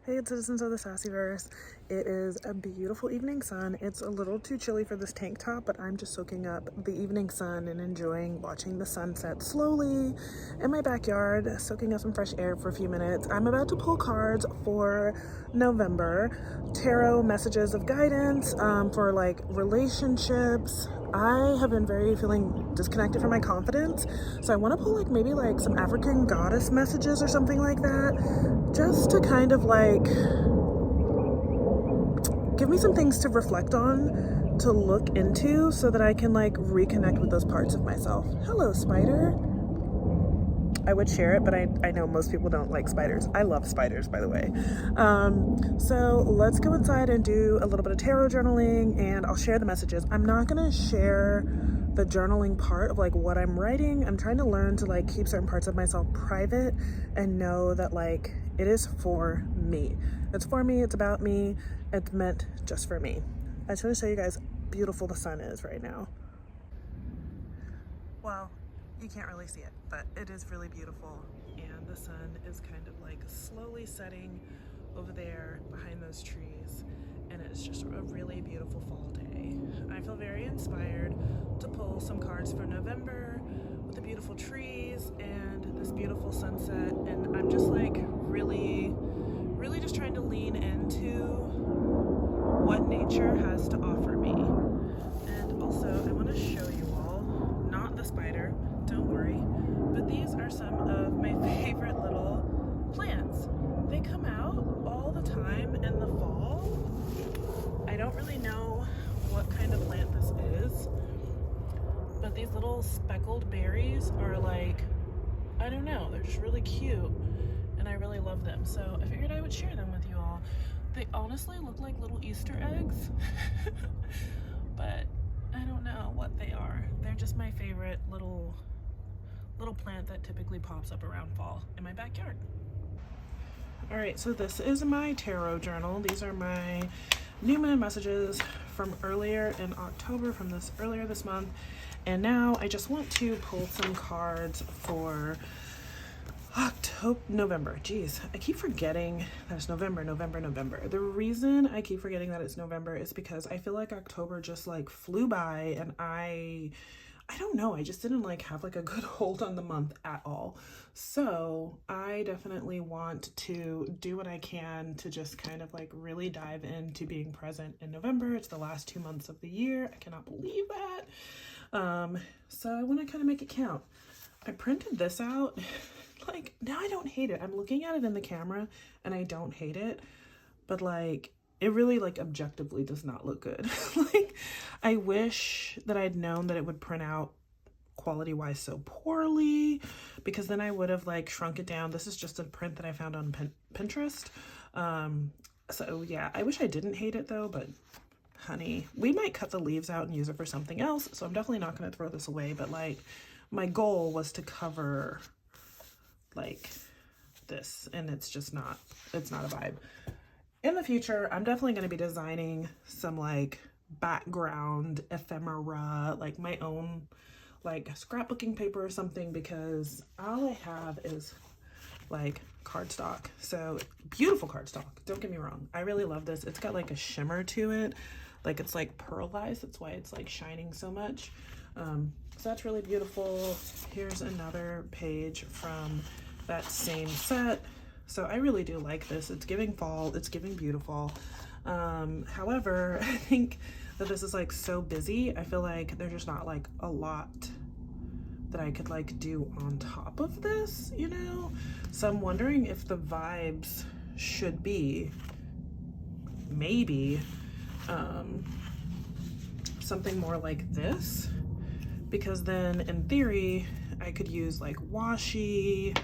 Hey, citizens of the Sassyverse. It is a beautiful evening sun. It's a little too chilly for this tank top, but I'm just soaking up the evening sun and enjoying watching the sunset slowly in my backyard, soaking up some fresh air for a few minutes. I'm about to pull cards for November, tarot messages of guidance for like relationships. I have been feeling disconnected from my confidence, so I want to pull like maybe like some African goddess messages or something like that, just to kind of like give me some things to reflect on, to look into, so that I can like reconnect with those parts of myself. Hello, spider. I would share it, but I know most people don't like spiders. I love spiders, by the way. So let's go inside and do a little bit of tarot journaling, and I'll share the messages. I'm not gonna share the journaling part of like what I'm writing. I'm trying to learn to like keep certain parts of myself private and know that like it is for me. It's for me, it's about me, it's meant just for me. I just want to show you guys how beautiful the sun is right now. Well, you can't really see it, but it is really beautiful, and the sun is kind of like slowly setting over there behind those trees, and it's just a really beautiful fall day. I feel very inspired to pull some cards for November with the beautiful trees and this beautiful sunset, and I'm just like really just trying to lean into what nature has to offer me. And also I want to show you all, not the spider, don't worry, but these are some of my favorite little plants. They come out all the time in the fall. I don't really know what kind of plant this is, but these little speckled berries are like, I don't know, they're just really cute, and I really love them. So I figured I would share them with you all. They honestly look like little Easter eggs, but I don't know what they are. They're just my favorite little plant that typically pops up around fall in my backyard. All right, so this is my tarot journal. These are my new moon messages from earlier in October, from earlier this month. And now I just want to pull some cards for November. Geez, I keep forgetting that it's November. The reason I keep forgetting that it's November is because I feel like October just like flew by, and I don't know, I just didn't like have like a good hold on the month at all. So I definitely want to do what I can to just kind of like really dive into being present in November. It's the last 2 months of the year. I cannot believe that. So I want to kind of make it count. I printed this out. Like, now I don't hate it. I'm looking at it in the camera and I don't hate it, but like it really like objectively does not look good. Like, I wish that I'd known that it would print out quality wise so poorly, because then I would have like shrunk it down. This is just a print that I found on Pinterest. So yeah, I wish I didn't hate it though, but honey, we might cut the leaves out and use it for something else. So I'm definitely not going to throw this away, but like my goal was to cover like this, and it's just not, it's not a vibe. In the future, I'm definitely going to be designing some like background ephemera, like my own like scrapbooking paper or something, because all I have is like cardstock. So beautiful cardstock, don't get me wrong, I really love this. It's got like a shimmer to it, like it's like pearlized, that's why it's like shining so much. So that's really beautiful. Here's another page from that same set. So I really do like this. It's giving fall, it's giving beautiful. However, I think that this is like so busy. I feel like there's just not like a lot that I could like do on top of this, you know? So I'm wondering if the vibes should be maybe something more like this, because then in theory I could use like washi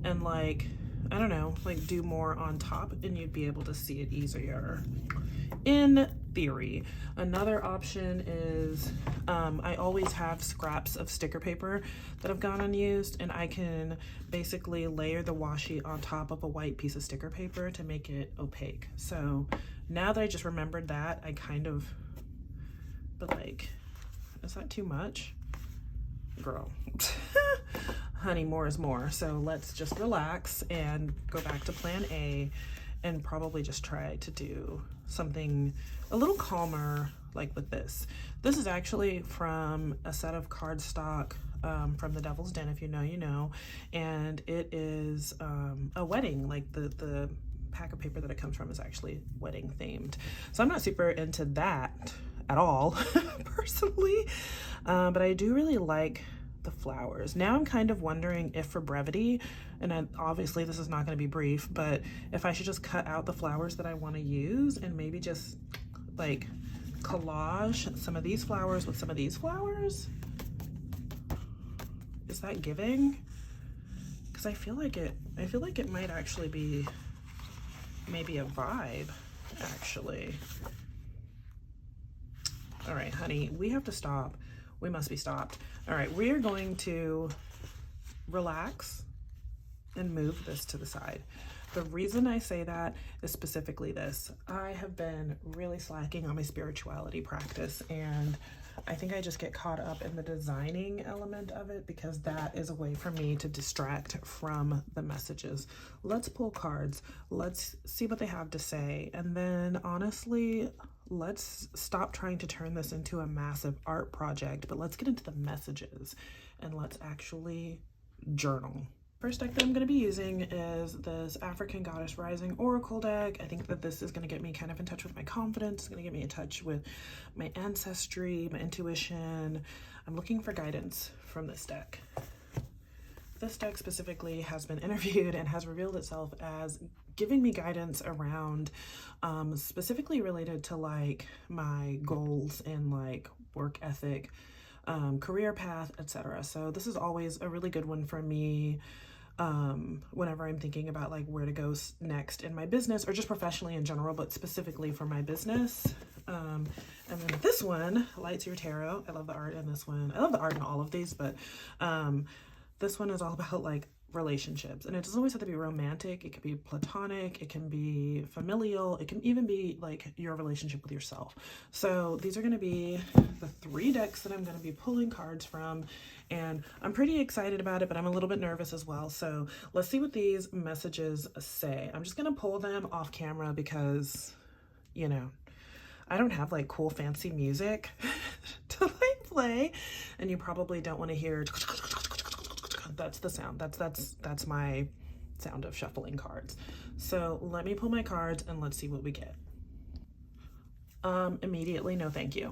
and like, I don't know, like do more on top, and you'd be able to see it easier in theory. Another option is I always have scraps of sticker paper that have gone unused, and I can basically layer the washi on top of a white piece of sticker paper to make it opaque. So now that I just remembered that, I kind of, but like, is that too much? Girl. Honey, more is more. So let's just relax and go back to plan A and probably just try to do something a little calmer like with this. This is actually from a set of cardstock from the Devil's Den, if you know, you know, and it is a wedding, like the pack of paper that it comes from is actually wedding themed. So I'm not super into that at all personally, but I do really like the flowers. Now I'm kind of wondering if for brevity, and obviously this is not going to be brief, but if I should just cut out the flowers that I want to use and maybe just like collage some of these flowers with some of these flowers. Is that giving? Because I feel like it might actually be maybe a vibe, actually. All right, honey, we have to stop. We must be stopped. All right, we are going to relax and move this to the side. The reason I say that is specifically this. I have been really slacking on my spirituality practice, and I think I just get caught up in the designing element of it because that is a way for me to distract from the messages. Let's pull cards. Let's see what they have to say. And then honestly, let's stop trying to turn this into a massive art project, but let's get into the messages and let's actually journal. First deck that I'm going to be using is this African Goddess Rising Oracle deck. I think that this is going to get me kind of in touch with my confidence. It's going to get me in touch with my ancestry, my intuition. I'm looking for guidance from this deck. This deck specifically has been interviewed and has revealed itself as giving me guidance around specifically related to like my goals and like work ethic, career path, etc. So this is always a really good one for me whenever I'm thinking about like where to go next in my business or just professionally in general, but specifically for my business. And then this one, Lights Your Tarot. I love the art in this one. I love the art in all of these, but this one is all about like relationships, and it doesn't always have to be romantic. It can be platonic, it can be familial, it can even be like your relationship with yourself. So these are going to be the 3 decks that I'm going to be pulling cards from, and I'm pretty excited about it, but I'm a little bit nervous as well. So let's see what these messages say. I'm just going to pull them off camera because, you know, I don't have like cool fancy music to like play, and you probably don't want to hear. That's the sound. That's my sound of shuffling cards. So let me pull my cards and let's see what we get. Immediately, no thank you.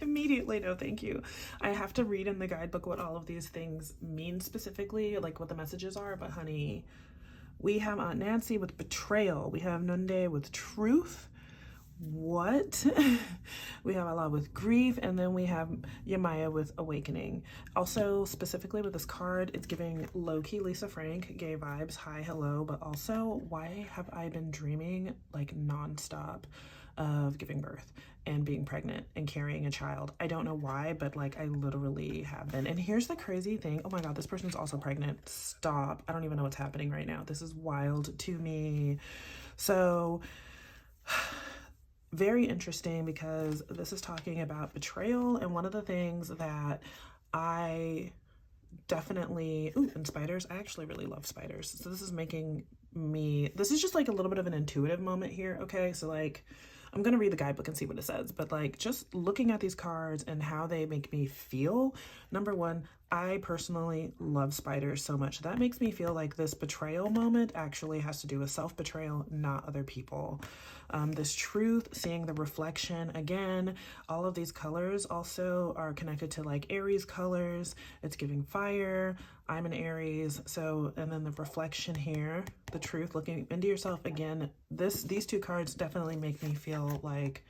Immediately, no thank you. I have to read in the guidebook what all of these things mean specifically, like what the messages are, but honey, we have Aunt Nancy with betrayal. We have Nunde with truth. What? We have Allah with grief, and then we have Yamaya with awakening. Also, specifically with this card, it's giving low-key Lisa Frank gay vibes, hi, hello, but also why have I been dreaming like nonstop of giving birth and being pregnant and carrying a child? I don't know why, but like I literally have been. And here's the crazy thing. Oh my God, this person's also pregnant. Stop. I don't even know what's happening right now. This is wild to me. So very interesting because this is talking about betrayal, and one of the things that I definitely, and spiders, I actually really love spiders. So this is making me, this is just like a little bit of an intuitive moment here, okay? So like, I'm gonna read the guidebook and see what it says, but like just looking at these cards and how they make me feel, number one, I personally love spiders so much. That makes me feel like this betrayal moment actually has to do with self-betrayal, not other people. This truth, seeing the reflection, again, all of these colors also are connected to like Aries colors. It's giving fire. I'm an Aries. So, and then the reflection here, the truth, looking into yourself again. These 2 cards definitely make me feel like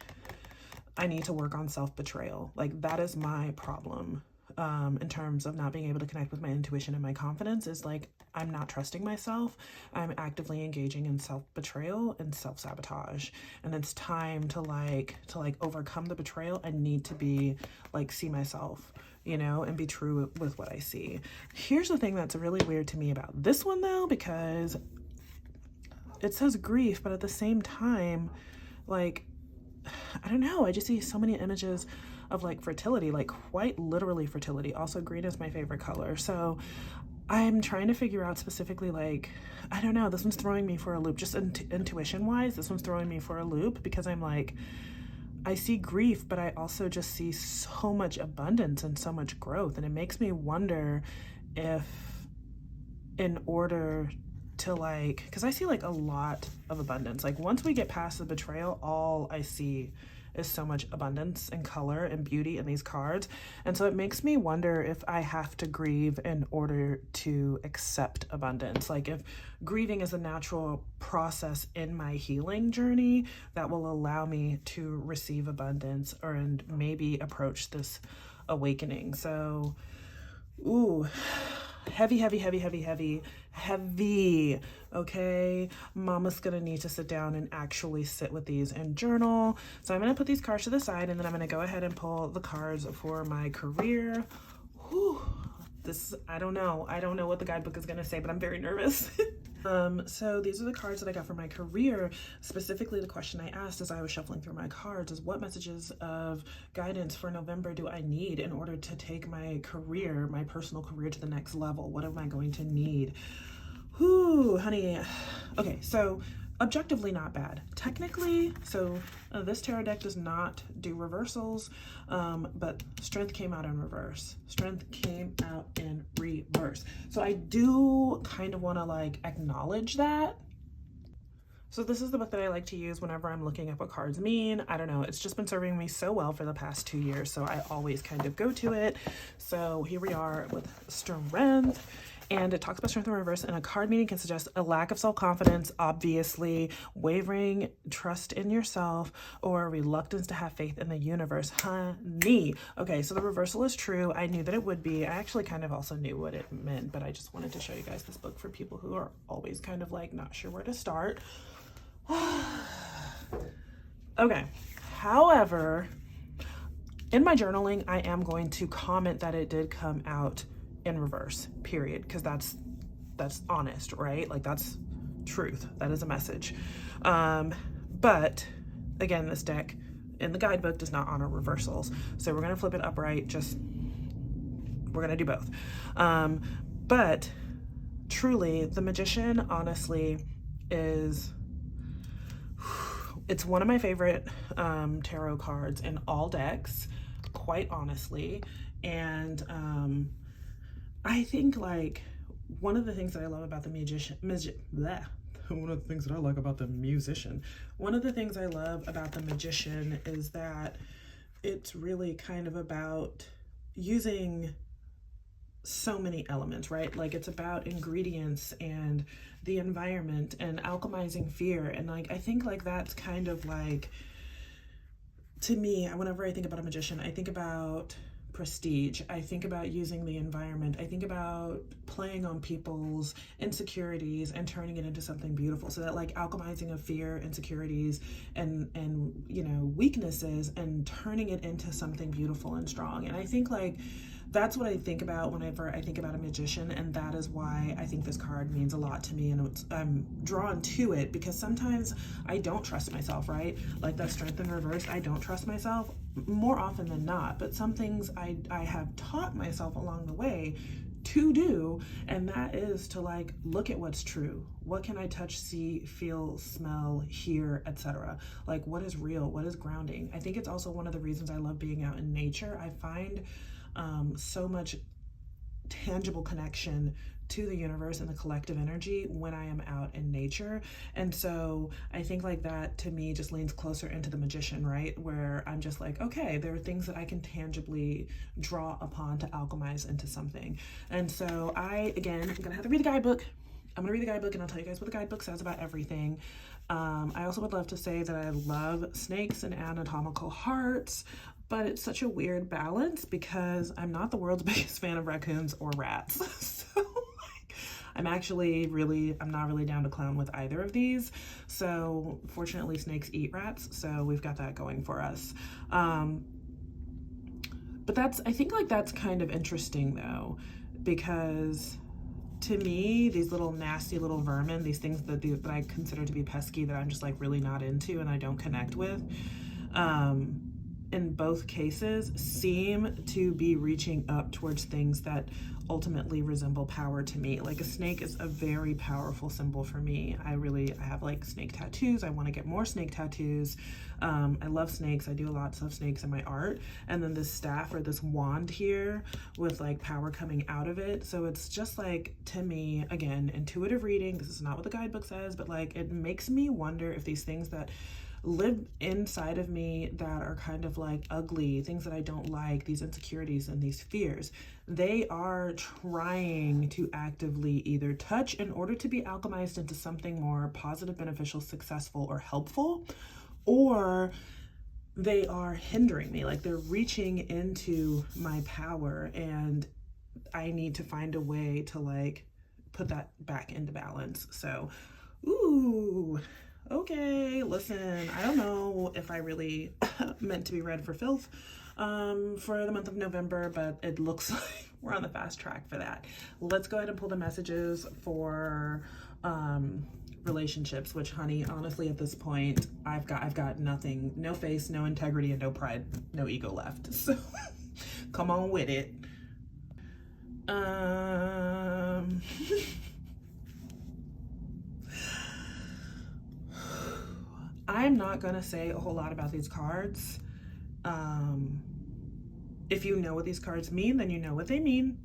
I need to work on self-betrayal. Like that is my problem. In terms of not being able to connect with my intuition and my confidence, is like I'm not trusting myself. I'm actively engaging in self-betrayal and self-sabotage, and it's time to like overcome the betrayal. I need to be like see myself, you know, and be true with what I see. Here's the thing that's really weird to me about this one though, because it says grief, but at the same time, like I don't know, I just see so many images of like fertility, like quite literally fertility. Also, green is my favorite color. So I'm trying to figure out specifically, like, I don't know, this one's throwing me for a loop, just intuition wise, this one's throwing me for a loop because I'm like, I see grief, but I also just see so much abundance and so much growth. And it makes me wonder if, in order to like, because I see like a lot of abundance, like once we get past the betrayal, all I see is so much abundance and color and beauty in these cards. And so it makes me wonder if I have to grieve in order to accept abundance. Like if grieving is a natural process in my healing journey that will allow me to receive abundance or and maybe approach this awakening. So, ooh, heavy, heavy, heavy, heavy, heavy, heavy. Okay, mama's gonna need to sit down and actually sit with these and journal. So I'm gonna put these cards to the side and then I'm gonna go ahead and pull the cards for my career. Whew, this, I don't know what the guidebook is gonna say, but I'm very nervous. So these are the cards that I got for my career. Specifically, the question I asked as I was shuffling through my cards is, what messages of guidance for November do I need in order to take my career, my personal career, to the next level? What am I going to need? Whoo, honey. Okay, so objectively not bad. Technically, so this tarot deck does not do reversals, but strength came out in reverse. Strength came out in reverse. So I do kind of want to like acknowledge that. So this is the book that I like to use whenever I'm looking up what cards mean. I don't know, it's just been serving me so well for the past 2 years, so I always kind of go to it. So here we are with strength. And it talks about strength in reverse, and a card meaning can suggest a lack of self-confidence, obviously, wavering trust in yourself, or reluctance to have faith in the universe. Honey. Okay, so the reversal is true. I knew that it would be. I actually kind of also knew what it meant, but I just wanted to show you guys this book for people who are always kind of like not sure where to start. Okay, however, in my journaling, I am going to comment that it did come out in reverse, period, because that's honest, right? Like that's truth, that is a message. But again, this deck in the guidebook does not honor reversals, so we're gonna flip it upright. Just we're gonna do both. But truly, the Magician honestly is, it's one of my favorite tarot cards in all decks, quite honestly. And I think like one of the things that I love about the musician, one of the things that I like about the musician, one of the things I love about the Magician is that it's really kind of about using so many elements, right? Like it's about ingredients and the environment and alchemizing fear. And like, I think like that's kind of like, to me, whenever I think about a magician, I think about prestige. I think about using the environment. I think about playing on people's insecurities and turning it into something beautiful. So that like alchemizing of fear, insecurities, and you know, weaknesses, and turning it into something beautiful and strong. And I think like that's what I think about whenever I think about a magician, and that is why I think this card means a lot to me, and I'm drawn to it because sometimes I don't trust myself, right? Like that strength in reverse, I don't trust myself more often than not, but some things I have taught myself along the way to do, and that is to like look at what's true. What can I touch, see, feel, smell, hear, etc.? Like what is real, what is grounding? I think it's also one of the reasons I love being out in nature. I find so much tangible connection to the universe and the collective energy when I am out in nature. And so I think like that to me just leans closer into the Magician, right? Where I'm just like, okay, there are things that I can tangibly draw upon to alchemize into something. And so again, I'm gonna have to read the guidebook. I'm gonna read the guidebook and I'll tell you guys what the guidebook says about everything. I also would love to say that I love snakes and anatomical hearts, but it's such a weird balance because I'm not the world's biggest fan of raccoons or rats. So like, I'm not really down to clown with either of these. So fortunately snakes eat rats, so we've got that going for us. But I think like that's kind of interesting though, because to me, these little nasty little vermin, these things that I consider to be pesky, that I'm just like really not into and I don't connect with, in both cases seem to be reaching up towards things that ultimately resemble power to me. Like a snake is a very powerful symbol for me. I have like snake tattoos. I want to get more snake tattoos. I love snakes. I do lots of snakes in my art. And then this staff or this wand here with like power coming out of it. So it's just like, to me, again, intuitive reading. This is not what the guidebook says, but like it makes me wonder if these things that live inside of me that are kind of like ugly, things that I don't like, these insecurities and these fears, they are trying to actively either touch in order to be alchemized into something more positive, beneficial, successful, or helpful, or they are hindering me, like they're reaching into my power, and I need to find a way to like put that back into balance. So, ooh, okay, listen, I don't know if I really meant to be read for filth for the month of November, but it looks like we're on the fast track for that. Let's go ahead and pull the messages for relationships, which, honey, honestly, at this point, I've got nothing, no face, no integrity, and no pride, no ego left. So come on with it. I'm not gonna say a whole lot about these cards. If you know what these cards mean, then you know what they mean.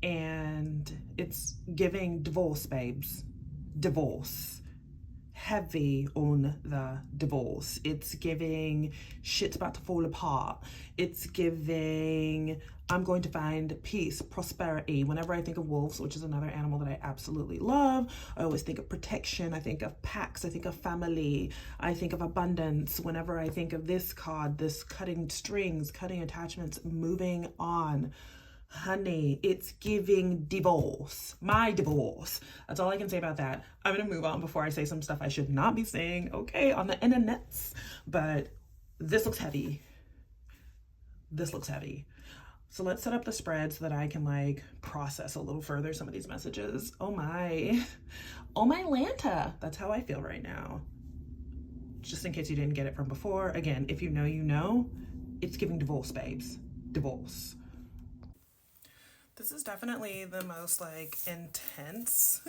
And it's giving divorce, babes. Divorce. Heavy on the divorce. It's giving shit's about to fall apart. It's giving I'm going to find peace, prosperity. Whenever I think of wolves, which is another animal that I absolutely love, I always think of protection. I think of packs. I think of family. I think of abundance. Whenever I think of this card, this cutting strings, cutting attachments, moving on. Honey, it's giving divorce. My divorce. That's all I can say about that. I'm going to move on before I say some stuff I should not be saying, okay, on the internets. But this looks heavy. This looks heavy. So let's set up the spread so that I can like process a little further some of these messages. Oh my Lanta. That's how I feel right now. Just in case you didn't get it from before. Again, if you know, you know, it's giving divorce, babes. Divorce. This is definitely the most like intense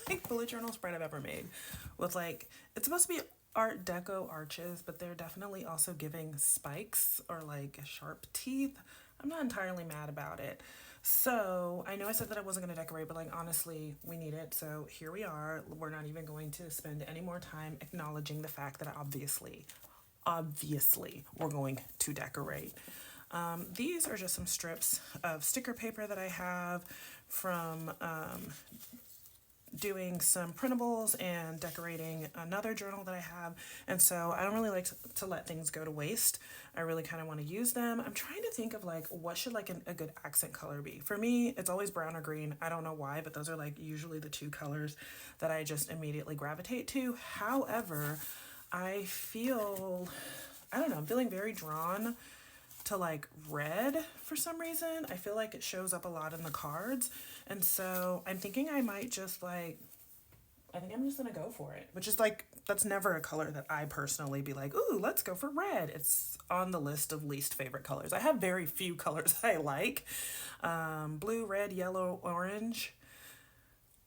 like bullet journal spread I've ever made. With like, it's supposed to be Art Deco arches, but they're definitely also giving spikes or like sharp teeth. I'm not entirely mad about it. So I know I said that I wasn't going to decorate, but like honestly, we need it. So here we are. We're not even going to spend any more time acknowledging the fact that obviously we're going to decorate. These are just some strips of sticker paper that I have from doing some printables and decorating another journal that I have. And so I don't really like to let things go to waste. I really kind of want to use them. I'm trying to think of like, what should like a good accent color be? For me, it's always brown or green. I don't know why, but those are like usually the two colors that I just immediately gravitate to. However, I don't know, I'm feeling very drawn to like red for some reason. I feel like it shows up a lot in the cards. And so I'm thinking I might just like, I think I'm just gonna go for it, which is like, that's never a color that I personally be like, ooh, let's go for red. It's on the list of least favorite colors. I have very few colors I like. Blue, red, yellow, orange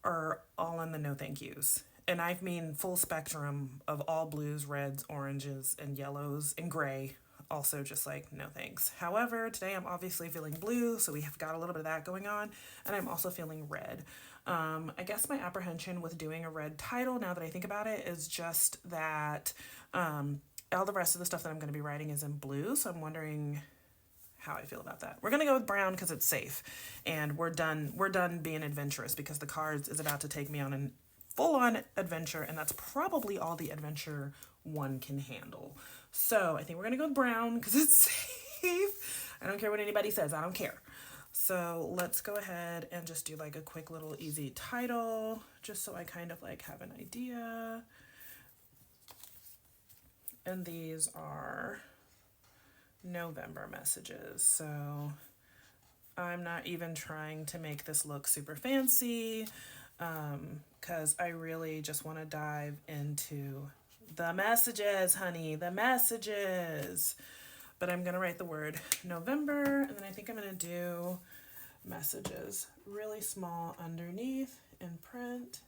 are all in the no thank yous. And I mean full spectrum of all blues, reds, oranges, and yellows, and gray. Also just like, no thanks. However, today I'm obviously feeling blue, so we have got a little bit of that going on, and I'm also feeling red. I guess my apprehension with doing a red title, now that I think about it, is just that all the rest of the stuff that I'm going to be writing is in blue, so I'm wondering how I feel about that. We're going to go with brown because it's safe, and we're done being adventurous because the cards is about to take me on a full-on adventure, and that's probably all the adventure one can handle. So I think we're gonna go with brown because it's safe. I don't care what anybody says, I don't care. So let's go ahead and just do like a quick little easy title, just so I kind of like have an idea. And these are November messages. So I'm not even trying to make this look super fancy, because I really just want to dive into the messages, honey, the messages. But I'm going to write the word November, and then I think I'm going to do messages, really small underneath in print.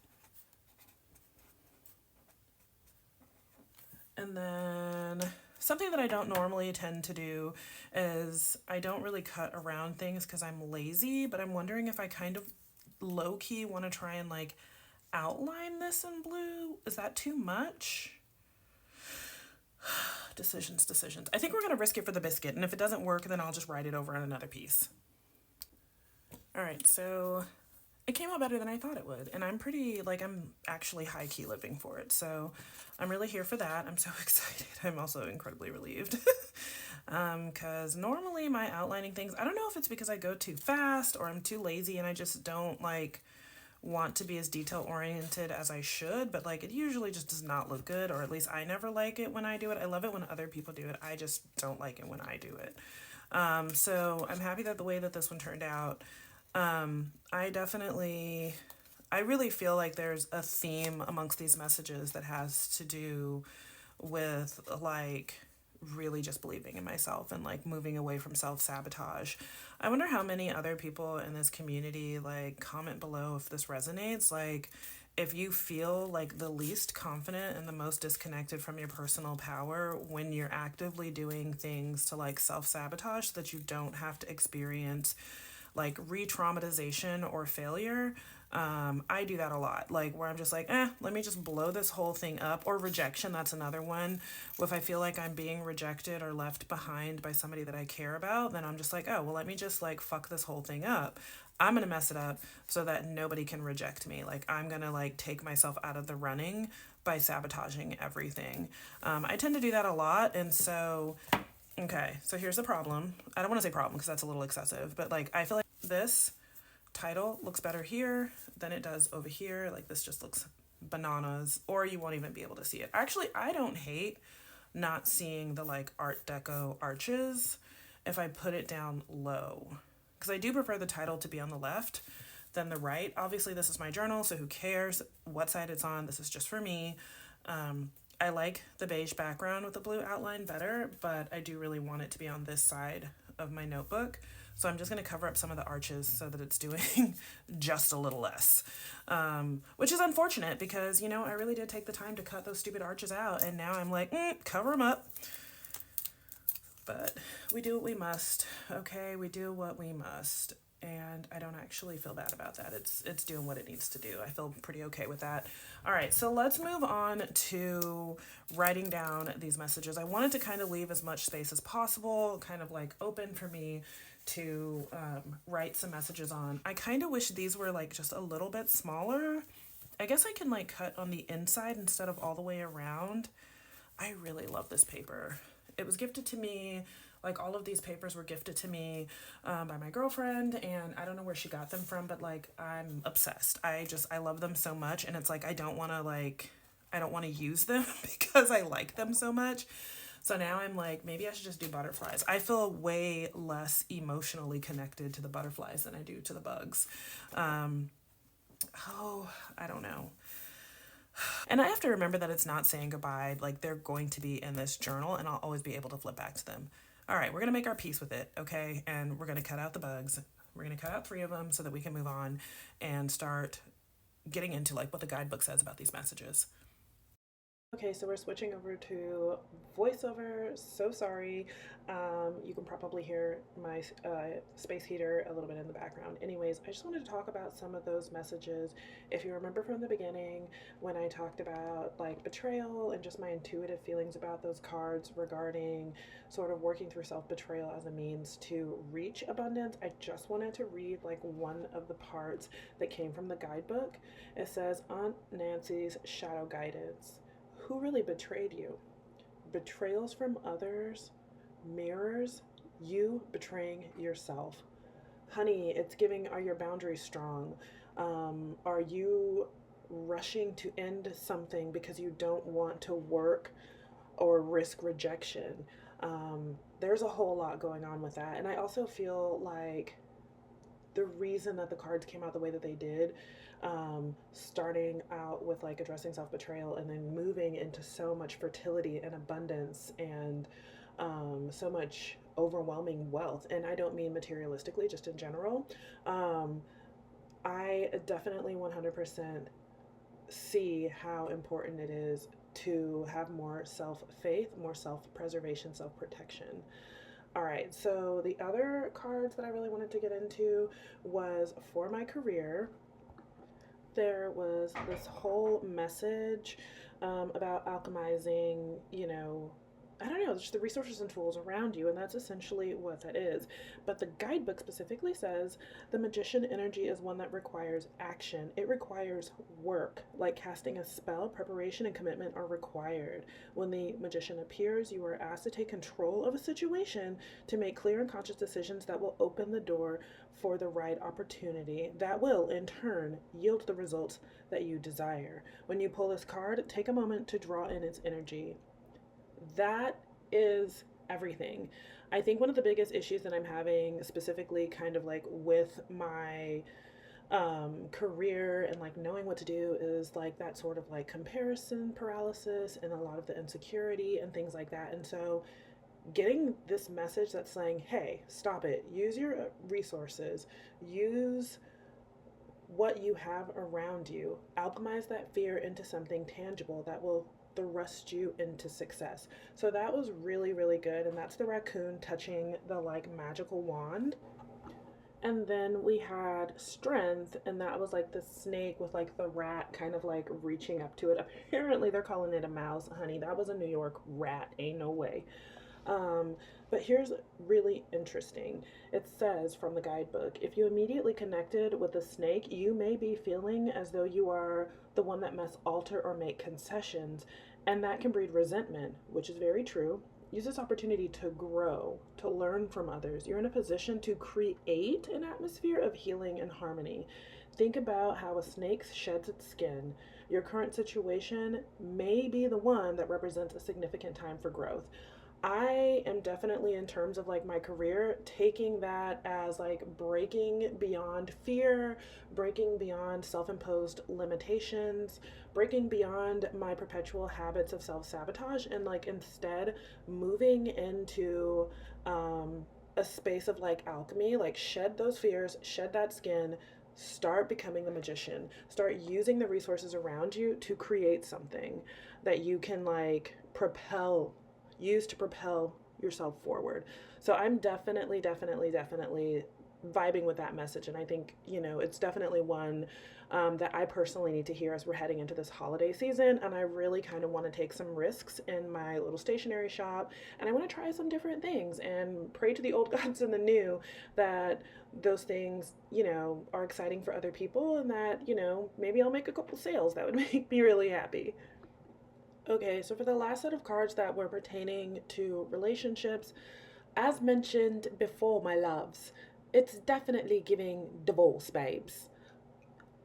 And then something that I don't normally tend to do is I don't really cut around things because I'm lazy, but I'm wondering if I kind of low-key want to try and like outline this in blue. Is that too much? Decisions. I think we're going to risk it for the biscuit, and if it doesn't work, then I'll just write it over on another piece. All right, so it came out better than I thought it would, and I'm actually high-key living for it, so I'm really here for that. I'm so excited. I'm also incredibly relieved. Because normally my outlining things, I don't know if it's because I go too fast or I'm too lazy and I just don't like want to be as detail oriented as I should, but like it usually just does not look good, or at least I never like it when I do it. I love it when other people do it. I just don't like it when I do it. So I'm happy that the way that this one turned out. I really feel like there's a theme amongst these messages that has to do with like really just believing in myself and like moving away from self-sabotage. I wonder how many other people in this community like comment below if this resonates. Like if you feel like the least confident and the most disconnected from your personal power when you're actively doing things to like self-sabotage so that you don't have to experience like re-traumatization or failure. I do that a lot, like where I'm just like, let me just blow this whole thing up. Or rejection, that's another one. If I feel like I'm being rejected or left behind by somebody that I care about, then I'm just like, oh, well, let me just like fuck this whole thing up. I'm gonna mess it up so that nobody can reject me. Like I'm gonna like take myself out of the running by sabotaging everything. I tend to do that a lot, and so okay, so here's the problem. I don't want to say problem because that's a little excessive, but like I feel like this title looks better here than it does over here. Like this just looks bananas, or you won't even be able to see it. Actually, I don't hate not seeing the like Art Deco arches if I put it down low, because I do prefer the title to be on the left than the right. Obviously, this is my journal, so who cares what side it's on? This is just for me. I like the beige background with the blue outline better, but I do really want it to be on this side of my notebook. So I'm just going to cover up some of the arches so that it's doing just a little less, which is unfortunate because, you know, I really did take the time to cut those stupid arches out, and now I'm like, cover them up. But we do what we must, okay? We do what we must. And I don't actually feel bad about that. It's doing what it needs to do. I feel pretty okay with that. All right, so let's move on to writing down these messages. I wanted to kind of leave as much space as possible, kind of like open for me to write some messages on. I kind of wish these were like just a little bit smaller. I guess I can like cut on the inside instead of all the way around. I really love this paper. It was gifted to me. Like all of these papers were gifted to me by my girlfriend, and I don't know where she got them from, but like I'm obsessed. I love them so much, and it's like I don't want to use them because I like them so much. So now I'm like, maybe I should just do butterflies. I feel way less emotionally connected to the butterflies than I do to the bugs. I don't know. And I have to remember that it's not saying goodbye. Like they're going to be in this journal, and I'll always be able to flip back to them. All right, we're going to make our peace with it, okay? And we're going to cut out the bugs. We're going to cut out 3 of them so that we can move on and start getting into like what the guidebook says about these messages. Okay, so we're switching over to voiceover. So sorry. You can probably hear my space heater a little bit in the background. Anyways, I just wanted to talk about some of those messages. If you remember from the beginning when I talked about like betrayal and just my intuitive feelings about those cards regarding sort of working through self-betrayal as a means to reach abundance, I just wanted to read like one of the parts that came from the guidebook. It says, Aunt Nancy's shadow guidance. Who really betrayed you? Betrayals from others mirrors you betraying yourself. Honey, it's giving, are your boundaries strong? Are you rushing to end something because you don't want to work or risk rejection? There's a whole lot going on with that. And I also feel like the reason that the cards came out the way that they did, starting out with like addressing self-betrayal and then moving into so much fertility and abundance and so much overwhelming wealth. And I don't mean materialistically, just in general. Um, I definitely 100% see how important it is to have more self faith, more self preservation, self protection. All right, so the other cards that I really wanted to get into was for my career. There was this whole message about alchemizing, I don't know, just the resources and tools around you, and that's essentially what that is. But the guidebook specifically says the magician energy is one that requires action. It requires work, like casting a spell. Preparation and commitment are required. When the magician appears, you are asked to take control of a situation to make clear and conscious decisions that will open the door for the right opportunity that will, in turn, yield the results that you desire. When you pull this card, take a moment to draw in its energy. That is everything. I think one of the biggest issues that I'm having, specifically kind of like with my career and like knowing what to do, is like that sort of like comparison paralysis and a lot of the insecurity and things like that. And so getting this message that's saying, hey, stop it, use your resources, use what you have around you, alchemize that fear into something tangible that will thrust you into success. So that was really, really good. And that's the raccoon touching the like magical wand. And then we had strength, and that was like the snake with like the rat kind of like reaching up to it. Apparently they're calling it a mouse, honey. That was a New York rat. Ain't no way. Um, but here's really interesting. It says from the guidebook, if you immediately connected with the snake, you may be feeling as though you are the one that must alter or make concessions, and that can breed resentment, which is very true. Use this opportunity to grow, to learn from others. You're in a position to create an atmosphere of healing and harmony. Think about how a snake sheds its skin. Your current situation may be the one that represents a significant time for growth. I am definitely, in terms of like my career, taking that as like breaking beyond fear, breaking beyond self imposed limitations, breaking beyond my perpetual habits of self sabotage, and like instead moving into a space of like alchemy, like shed those fears, shed that skin. Start becoming the magician. Start using the resources around you to create something that you can like use to propel yourself forward. So I'm definitely, definitely, definitely vibing with that message. And I think, it's definitely one that I personally need to hear as we're heading into this holiday season. And I really kind of want to take some risks in my little stationery shop. And I want to try some different things and pray to the old gods and the new that those things, are exciting for other people, and that, maybe I'll make a couple sales that would make me really happy. Okay, so for the last set of cards that were pertaining to relationships, as mentioned before, my loves, it's definitely giving divorce, babes.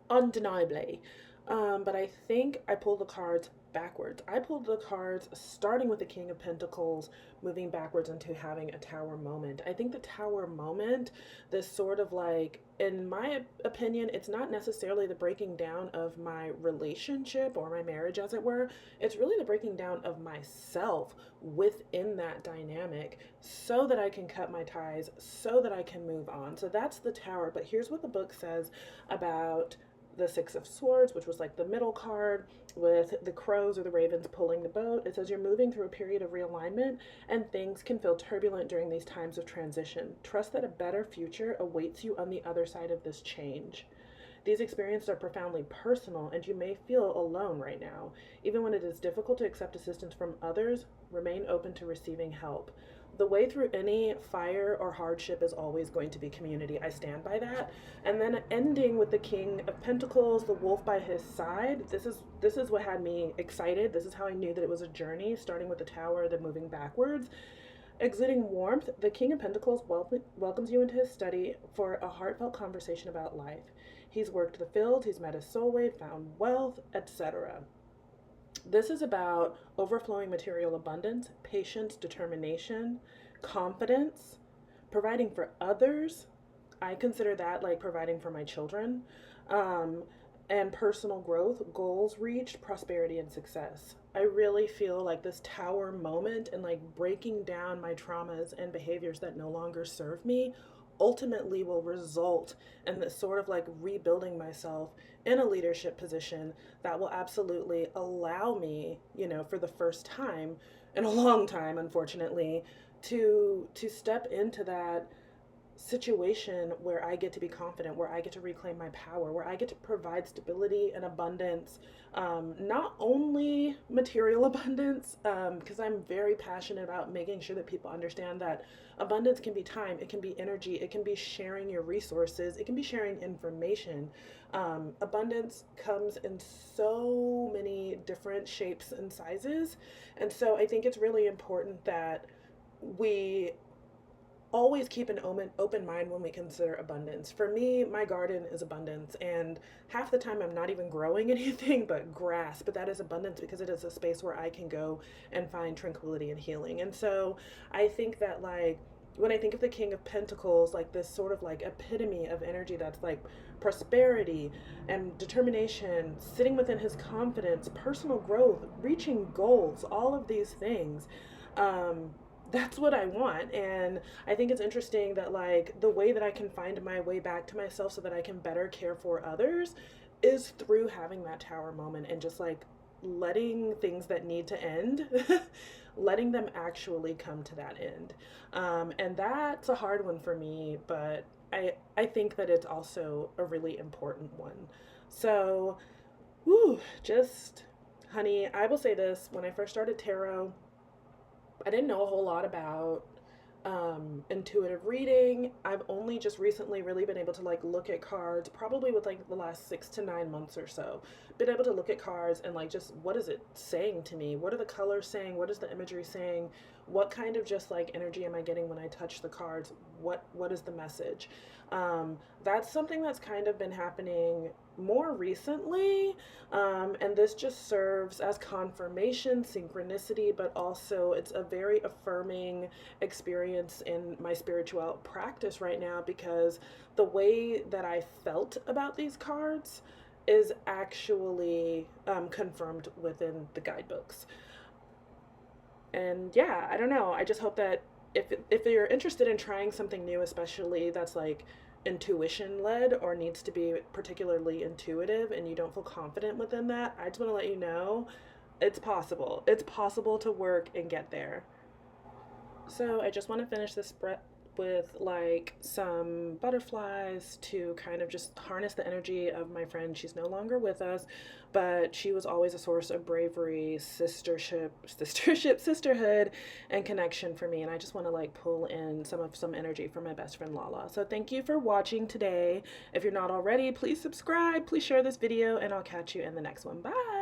Undeniably. But I think I pulled the cards backwards. I pulled the cards starting with the King of Pentacles, moving backwards into having a tower moment. I think the tower moment, this sort of like, in my opinion, it's not necessarily the breaking down of my relationship or my marriage, as it were. It's really the breaking down of myself within that dynamic so that I can cut my ties, so that I can move on. So that's the tower. But here's what the book says about the Six of Swords, which was like the middle card with the crows or the ravens pulling the boat. It says you're moving through a period of realignment and things can feel turbulent during these times of transition. Trust that a better future awaits you on the other side of this change. These experiences are profoundly personal and you may feel alone right now. Even when it is difficult to accept assistance from others, remain open to receiving help. The way through any fire or hardship is always going to be community. I stand by that. And then ending with the King of Pentacles, the wolf by his side. This is what had me excited. This is how I knew that it was a journey, starting with the tower, then moving backwards. Exuding warmth, the King of Pentacles welcomes you into his study for a heartfelt conversation about life. He's worked the field, he's met his soulmate, found wealth, etc. This is about overflowing material abundance, patience, determination, confidence, providing for others. I consider that like providing for my children. and personal growth, goals reached, prosperity, and success. I really feel like this tower moment and like breaking down my traumas and behaviors that no longer serve me ultimately will result in this sort of like rebuilding myself in a leadership position that will absolutely allow me, you know, for the first time in a long time, unfortunately, to step into that situation where I get to be confident, where I get to reclaim my power, where I get to provide stability and abundance, not only material abundance, because I'm very passionate about making sure that people understand that abundance can be time, it can be energy, it can be sharing your resources, it can be sharing information. Abundance comes in so many different shapes and sizes. And so I think it's really important that we always keep an open mind when we consider abundance. For me, my garden is abundance, and half the time I'm not even growing anything but grass, but that is abundance because it is a space where I can go and find tranquility and healing. And so I think that, like, when I think of the King of Pentacles, like this sort of like epitome of energy that's like prosperity and determination, sitting within his confidence, personal growth, reaching goals, all of these things. Um, that's what I want. And I think it's interesting that like the way that I can find my way back to myself so that I can better care for others is through having that tower moment and just like letting things that need to end letting them actually come to that end. And that's a hard one for me, but I think that it's also a really important one. So, whew, just, honey, I will say this: when I first started tarot, I didn't know a whole lot about intuitive reading. I've only just recently really been able to like look at cards, probably with like the last 6 to 9 months or so. Been able to look at cards and like just what is it saying to me? What are the colors saying? What is the imagery saying? What kind of just like energy am I getting when I touch the cards? What is the message? That's something that's kind of been happening more recently, and this just serves as confirmation, synchronicity, but also it's a very affirming experience in my spiritual practice right now because the way that I felt about these cards is actually confirmed within the guidebooks. And yeah, I don't know. I just hope that if you're interested in trying something new, especially that's like intuition led or needs to be particularly intuitive and you don't feel confident within that, I just want to let you know it's possible. It's possible to work and get there. So I just want to finish this spread with like some butterflies to kind of just harness the energy of my friend. She's no longer with us, but she was always a source of bravery, sisterhood, and connection for me. And I just want to like pull in some energy from my best friend Lala. So thank you for watching today. If you're not already, please subscribe, please share this video, and I'll catch you in the next one. Bye.